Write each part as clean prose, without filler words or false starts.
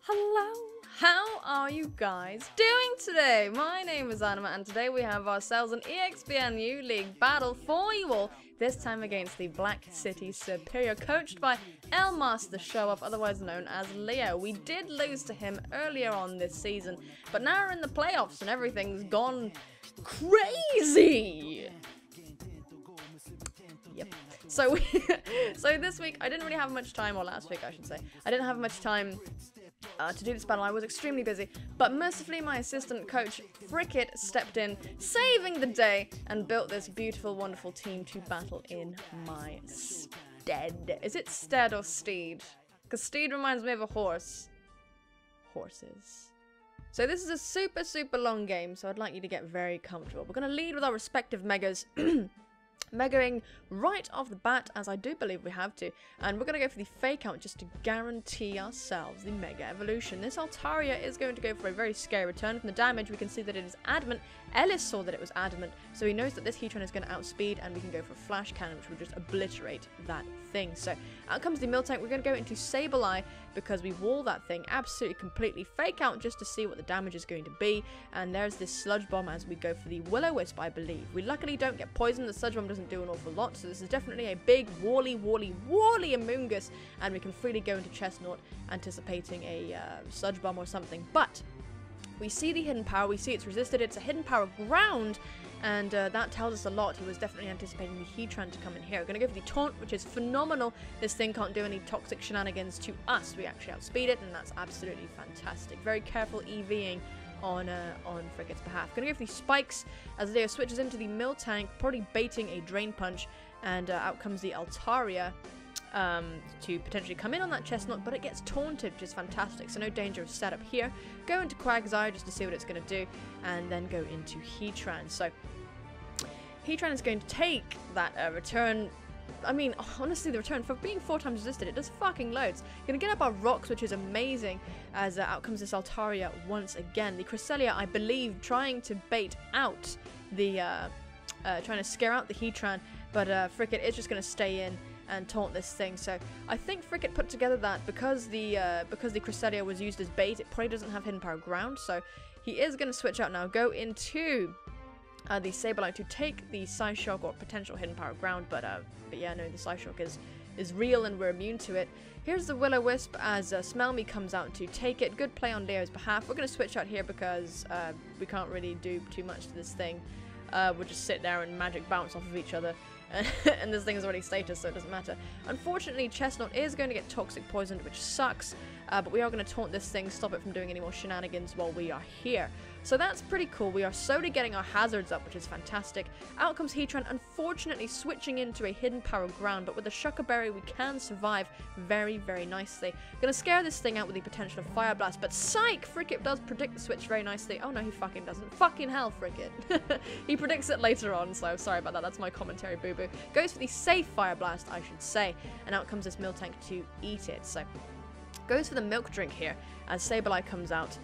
Hello, how are you guys doing today? My name is Anima and today we have ourselves an EXPNU League battle for you all, this time against the Black City Serperior, coached by Elmaster Showoff, otherwise known as Leo. We did lose to him earlier on this season, but now we're in the playoffs and everything's gone crazy! Yep. So, so this week, I didn't really have much time, or last week I should say, I didn't have much time to do this battle. I was extremely busy, but mercifully my assistant coach Fricket stepped in, saving the day, and built this beautiful, wonderful team to battle in my stead. Is it stead or steed? Because steed reminds me of a horse. Horses. So this is a super, super long game, so I'd like you to get very comfortable. We're going to lead with our respective megas. Megaing right off the bat, as I do believe we have to, and we're going to go for the fake out just to guarantee ourselves the mega evolution. This Altaria is going to go for a very scary return. From the damage we can see that it is adamant. Ellis saw that it was adamant, so he knows that this Heatran is going to outspeed, and we can go for a flash cannon which will just obliterate that thing. So out comes the Miltank. We're going to go into Sableye because we wall that thing absolutely completely. Fake out just to see what the damage is going to be, and there's this Sludge Bomb as we go for the Will-O-Wisp, I believe. We luckily don't get poisoned. The Sludge Bomb doesn't do an awful lot, so this is definitely a big wally Amoongus, and we can freely go into Chestnut anticipating a Sludge Bomb or something. But we see the hidden power, we see it's resisted, it's a hidden power ground, and that tells us a lot. He was definitely anticipating the Heatran to come in here. We're going to go for the Taunt, which is phenomenal. This thing can't do any toxic shenanigans to us. We actually outspeed it, and that's absolutely fantastic. Very careful EVing on Fricket's behalf. Going to go for the Spikes as Leo switches into the Miltank, probably baiting a Drain Punch, and out comes the Altaria to potentially come in on that Chestnut, but it gets taunted, which is fantastic, so no danger of setup here. Go into Quagsire just to see what it's going to do, and then go into Heatran. So Heatran is going to take that return. I mean, honestly, the return, for being 4 times resisted, it does fucking loads. Gonna get up our rocks, which is amazing, as out comes this Altaria once again. The Cresselia, I believe, trying to bait out the, trying to scare out the Heatran, but Fricket is just gonna stay in and taunt this thing. So I think Fricket put together that because the Cresselia was used as bait, it probably doesn't have hidden power ground, so he is gonna switch out now, go into the Sableye to take the Psyshock or potential hidden power ground, but yeah, no, the Psyshock is real and we're immune to it. Here's the Will-O-Wisp as Smell Me comes out to take it. Good play on Leo's behalf. We're going to switch out here because we can't really do too much to this thing. We'll just sit there and magic bounce off of each other. And this thing is already status, so it doesn't matter. Unfortunately, Chestnut is going to get toxic poisoned, which sucks, but we are going to taunt this thing, stop it from doing any more shenanigans while we are here. So that's pretty cool. We are slowly getting our hazards up, which is fantastic. Out comes Heatran, unfortunately switching into a hidden power ground, but with the Shucker Berry we can survive very, very nicely. Gonna scare this thing out with the potential of Fire Blast, but psych! Fricket does predict the switch very nicely. Oh no, he fucking doesn't. Fucking hell, Fricket. He predicts it later on, so sorry about that. That's my commentary, boo-boo. Goes for the safe Fire Blast, I should say, and out comes this Miltank to eat it. So goes for the Milk Drink here as Sableye comes out.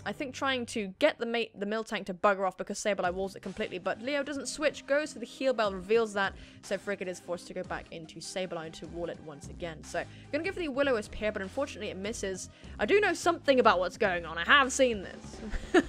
I think trying to get the Miltank to bugger off because Sableye walls it completely, but Leo doesn't switch, goes for the Heal Bell, reveals that, so Fricket is forced to go back into Sableye to wall it once again. So, gonna go for the Will-O-Wisp here, but unfortunately it misses. I do know something about what's going on, I have seen this.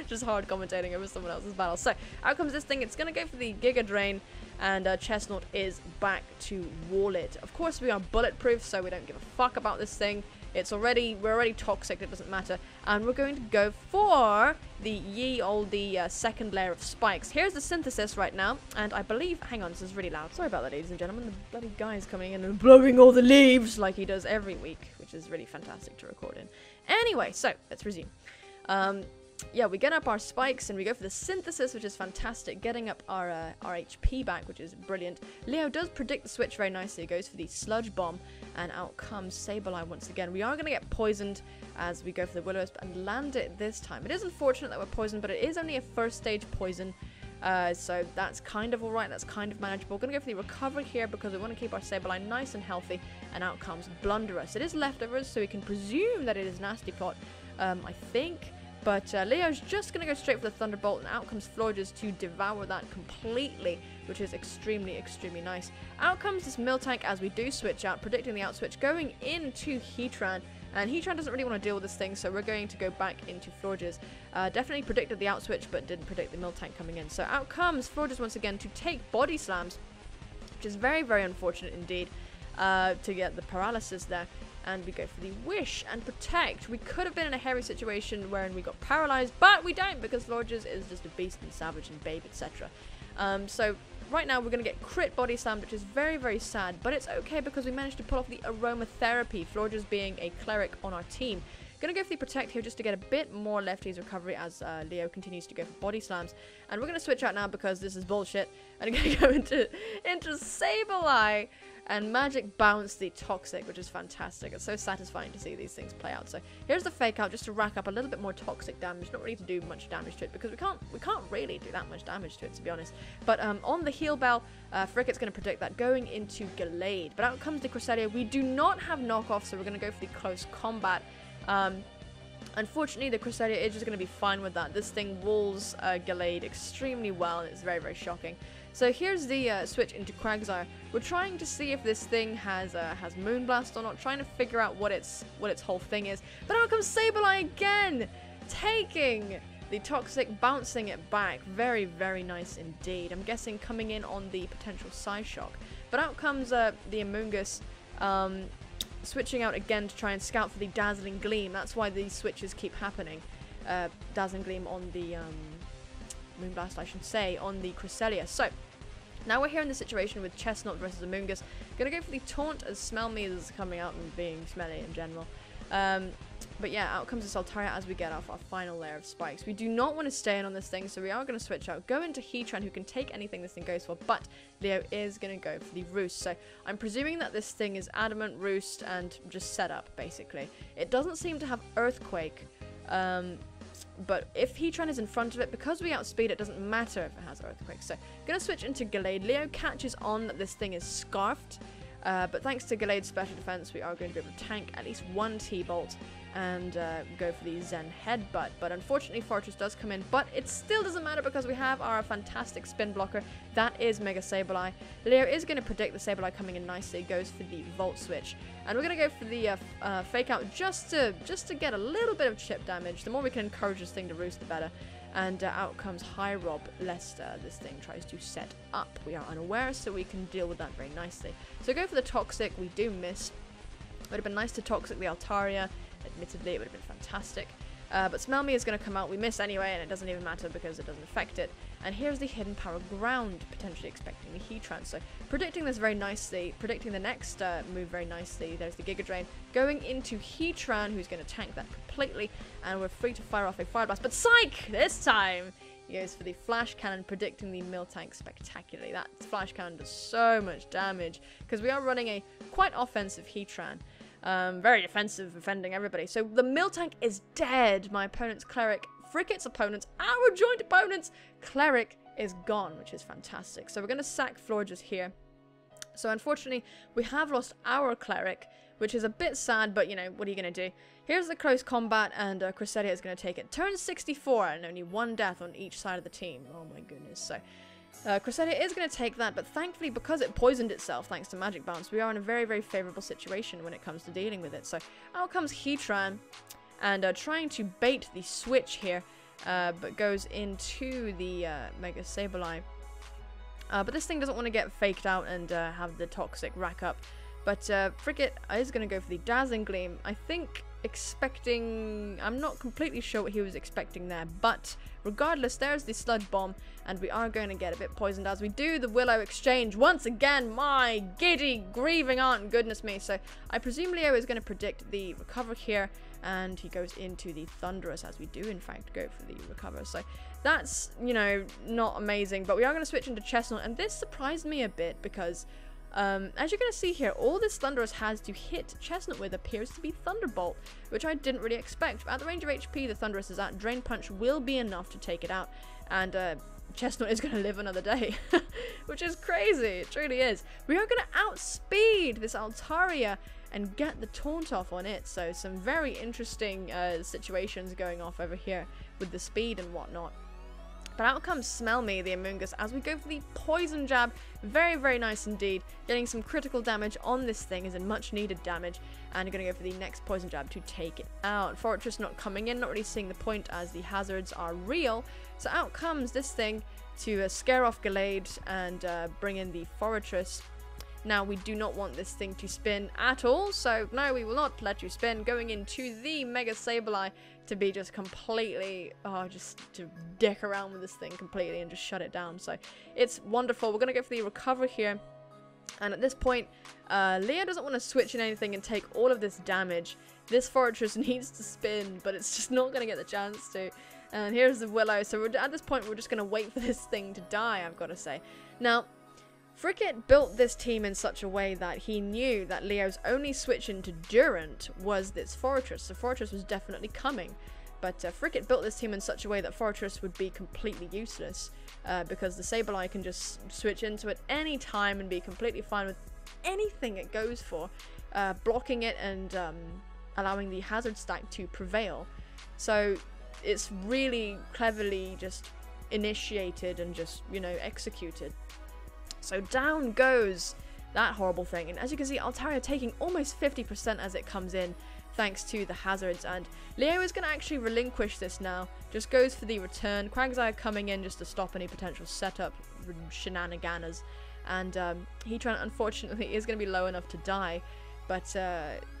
Just hard commentating over someone else's battle. So, out comes this thing, it's gonna go for the Giga Drain, and Chestnut is back to wall it. Of course we are bulletproof, so we don't give a fuck about this thing. We're already toxic, it doesn't matter. And we're going to go for the second layer of spikes. Here's the synthesis right now, and I believe, hang on, this is really loud. Sorry about that, ladies and gentlemen. The bloody guy is coming in and blowing all the leaves like he does every week, which is really fantastic to record in. Anyway, so let's resume. Yeah, we get up our spikes and we go for the synthesis, which is fantastic, getting up our HP back, which is brilliant. Leo does predict the switch very nicely. He goes for the Sludge Bomb, and out comes Sableye once again. We are going to get poisoned as we go for the Will-O-Wisp and land it this time. It is unfortunate that we're poisoned, but it is only a first stage poison, so that's kind of alright, that's kind of manageable. We're going to go for the recovery here because we want to keep our Sableye nice and healthy, and out comes Blunderous. It is leftovers, so we can presume that it is Nasty Plot. I think But Leo's just going to go straight for the Thunderbolt, and out comes Florges to devour that completely, which is extremely, extremely nice. Out comes this Miltank as we do switch out, predicting the out switch, going into Heatran. And Heatran doesn't really want to deal with this thing, so we're going to go back into Florges. Definitely predicted the out switch, but didn't predict the Miltank coming in. So out comes Florges once again to take body slams, which is very, very unfortunate indeed, to get the paralysis there. And we go for the Wish and Protect. We could have been in a hairy situation wherein we got paralyzed, but we don't, because Florges is just a beast and savage and babe, etc. So right now we're going to get crit body slammed, which is very, very sad, but it's okay because we managed to pull off the aromatherapy, Florges being a cleric on our team. Going to go for the Protect here just to get a bit more lefties recovery as Leo continues to go for body slams. And we're going to switch out now because this is bullshit. And I'm going to go into Sableye and magic bounce the Toxic, which is fantastic. It's so satisfying to see these things play out. So here's the fake out just to rack up a little bit more toxic damage, not really to do much damage to it because we can't really do that much damage to it, to be honest. But on the heal bell, Fricket's going to predict that going into Gallade. But out comes the Cresselia. We do not have knockoff, so we're going to go for the close combat. Unfortunately, the Cresselia is just going to be fine with that. This thing walls Gallade extremely well, and it's very, very shocking. So here's the switch into Quagsire. We're trying to see if this thing has Moonblast or not, trying to figure out what its whole thing is. But out comes Sableye again, taking the Toxic, bouncing it back. Very, very nice indeed. I'm guessing coming in on the potential Psyshock. But out comes the Amoonguss, switching out again to try and scout for the Dazzling Gleam. That's why these switches keep happening. Dazzling Gleam on the Moonblast, I should say, on the Cresselia. So now we're here in the situation with Chestnut versus Amoonguss. Gonna go for the Taunt as Smell Me is coming out and being smelly in general. But yeah, out comes this Altaria as we get off our final layer of spikes. We do not want to stay in on this thing, so we are going to switch out. Go into Heatran, who can take anything this thing goes for, but Leo is going to go for the Roost. So I'm presuming that this thing is Adamant, Roost, and just set up, basically. It doesn't seem to have Earthquake, but if Heatran is in front of it, because we outspeed it, doesn't matter if it has Earthquake. So going to switch into Gallade. Leo catches on that this thing is Scarfed. But thanks to Gallade's special defense, we are going to be able to tank at least one T-Bolt and go for the Zen Headbutt. But unfortunately, Fortress does come in, but it still doesn't matter because we have our fantastic spin blocker. That is Mega Sableye. Leo is going to predict the Sableye coming in nicely, goes for the Volt Switch. And we're going to go for the Fake Out just to get a little bit of chip damage. The more we can encourage this thing to roost, the better. And out comes High Rob, lest this thing tries to set up. We are unaware, so we can deal with that very nicely. So go for the Toxic. We do miss. Would have been nice to Toxic the Altaria. Admittedly, it would have been fantastic. But Smell Me is going to come out. We miss anyway, and it doesn't even matter because it doesn't affect it. And here's the Hidden Power Ground, potentially expecting the Heatran. So predicting this very nicely, predicting the next move very nicely. There's the Giga Drain going into Heatran, who's going to tank that completely. And we're free to fire off a Fire Blast. But Psych! This time! He goes for the Flash Cannon, predicting the Miltank spectacularly. That Flash Cannon does so much damage because we are running a quite offensive Heatran. Very defensive, defending everybody. So the Miltank is dead. My opponent's Cleric, Fricket's opponents, our joint opponent's Cleric is gone, which is fantastic. So we're going to sack Florges here. So unfortunately, we have lost our Cleric, which is a bit sad, but you know, what are you going to do? Here's the close combat, and Cresselia is going to take it. Turn 64, and only one death on each side of the team. Oh my goodness. So Cresselia is going to take that, but thankfully, because it poisoned itself thanks to Magic Bounce, we are in a very, very favorable situation when it comes to dealing with it. So out comes Heatran, and trying to bait the switch here, but goes into the Mega Sableye. But this thing doesn't want to get faked out and have the Toxic rack up. But Fricket is going to go for the Dazzling Gleam. I think I'm not completely sure what he was expecting there, but regardless, there's the Sludge Bomb, and we are going to get a bit poisoned as we do the Willow Exchange once again. My giddy, grieving aunt, goodness me. So I presume Leo is going to predict the recover here, and he goes into the Thunderous as we do in fact go for the recover. So that's, you know, not amazing, but we are going to switch into Chestnut, and this surprised me a bit because as you're going to see here, all this Thunderous has to hit Chestnut with appears to be Thunderbolt, which I didn't really expect. At the range of HP the Thunderous is at, Drain Punch will be enough to take it out. And Chestnut is going to live another day, which is crazy. It truly is. We are going to outspeed this Altaria and get the taunt off on it. So some very interesting situations going off over here with the speed and whatnot. But out comes Smell Me, the Amoongus, as we go for the poison jab. Very, very nice indeed. Getting some critical damage on this thing is a much needed damage. And going to go for the next poison jab to take it out. Fortress not coming in, not really seeing the point as the hazards are real. So out comes this thing to scare off Gallade and bring in the Fortress. Now, we do not want this thing to spin at all, so no, we will not let you spin. Going into the Mega Sableye to be just completely, just to dick around with this thing completely and just shut it down. So it's wonderful. We're going to go for the recover here. And at this point, Leo doesn't want to switch in anything and take all of this damage. This Fortress needs to spin, but it's just not going to get the chance to. And here's the Willow. So at this point, we're just going to wait for this thing to die, I've got to say. Now, Frickett built this team in such a way that he knew that Leo's only switch into Durant was this Fortress. So Fortress was definitely coming. But Frickett built this team in such a way that Fortress would be completely useless. Because the Sableye can just switch into it any time and be completely fine with anything it goes for. Blocking it and allowing the hazard stack to prevail. So it's really cleverly just initiated and just, you know, executed. So down goes that horrible thing. And as you can see, Altaria taking almost 50% as it comes in, thanks to the hazards. And Leo is going to actually relinquish this now. Just goes for the return. Quagsire coming in just to stop any potential setup shenanigans. And Heatran, unfortunately, is going to be low enough to die. But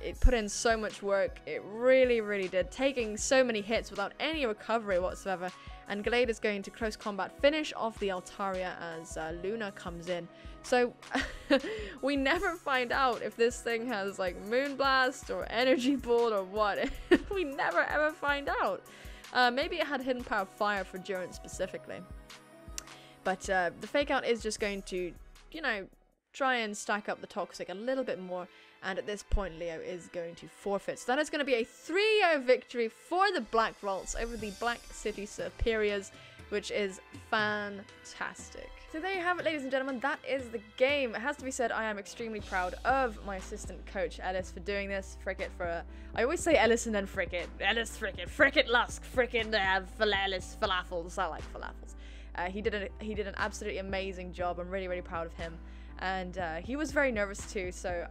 it put in so much work. It really, really did. Taking so many hits without any recovery whatsoever. And Gallade is going to close combat finish off the Altaria as Luna comes in. So we never find out if this thing has like Moonblast or Energy Ball or what. We never ever find out. Maybe it had Hidden Power of Fire for Durant specifically. But the Fake Out is just going to, you know, try and stack up the Toxic a little bit more. And at this point, Leo is going to forfeit. So that is going to be a 3-0 victory for the Black Raltz over the Black City Serperiors, which is fantastic. So there you have it, ladies and gentlemen. That is the game. It has to be said, I am extremely proud of my assistant coach, Ellis, for doing this. Frickett for I always say Ellis and then Frickett. Ellis, Frickett. Frickett, Lusk. Frickett, Ellis, Falafels. I like falafels. He did an absolutely amazing job. I'm really, really proud of him. And he was very nervous too, so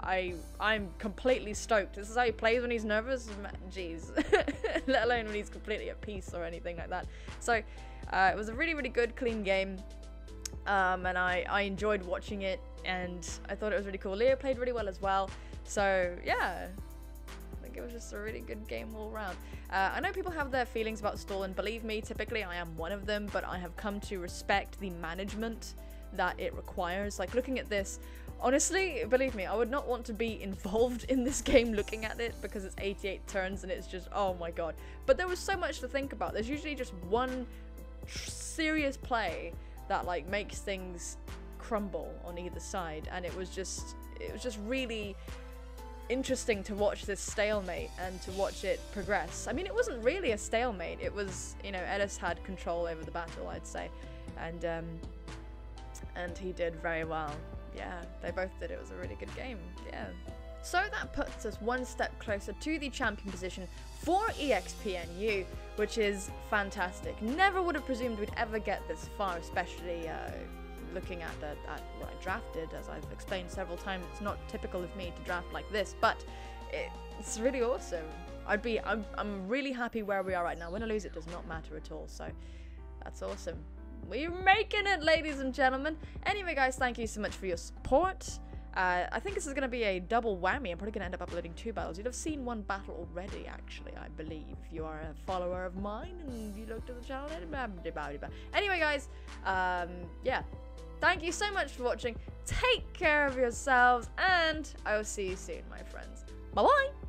I'm completely stoked. This is how he plays when he's nervous. Jeez. Let alone when he's completely at peace or anything like that. So it was a really, really good, clean game. And I enjoyed watching it, and I thought it was really cool. Leo played really well as well. So yeah, I think it was just a really good game all around. I know people have their feelings about stall, and believe me, typically I am one of them, but I have come to respect the management that it requires. Like, looking at this, honestly, believe me, I would not want to be involved in this game looking at it, because it's 88 turns and it's just, oh my god. But there was so much to think about. There's usually just one serious play that like makes things crumble on either side, and it was just really interesting to watch this stalemate and to watch it progress. I mean, it wasn't really a stalemate. It was, you know, Ellis had control over the battle, I'd say, and he did very well. Yeah, they both did. It was a really good game. Yeah. So that puts us one step closer to the champion position for EXPNU, which is fantastic. Never would have presumed we'd ever get this far, especially looking at what I drafted. As I've explained several times, it's not typical of me to draft like this, but it's really awesome. I'm really happy where we are right now. Win or lose, it does not matter at all. So that's awesome. We're making it, ladies and gentlemen. Anyway, guys, thank you so much for your support. I think this is going to be a double whammy. I'm probably going to end up uploading 2 battles. You'd have seen one battle already, actually, I believe. If you are a follower of mine and you looked at the channel. Anyway, guys, yeah. Thank you so much for watching. Take care of yourselves, and I will see you soon, my friends. Bye-bye!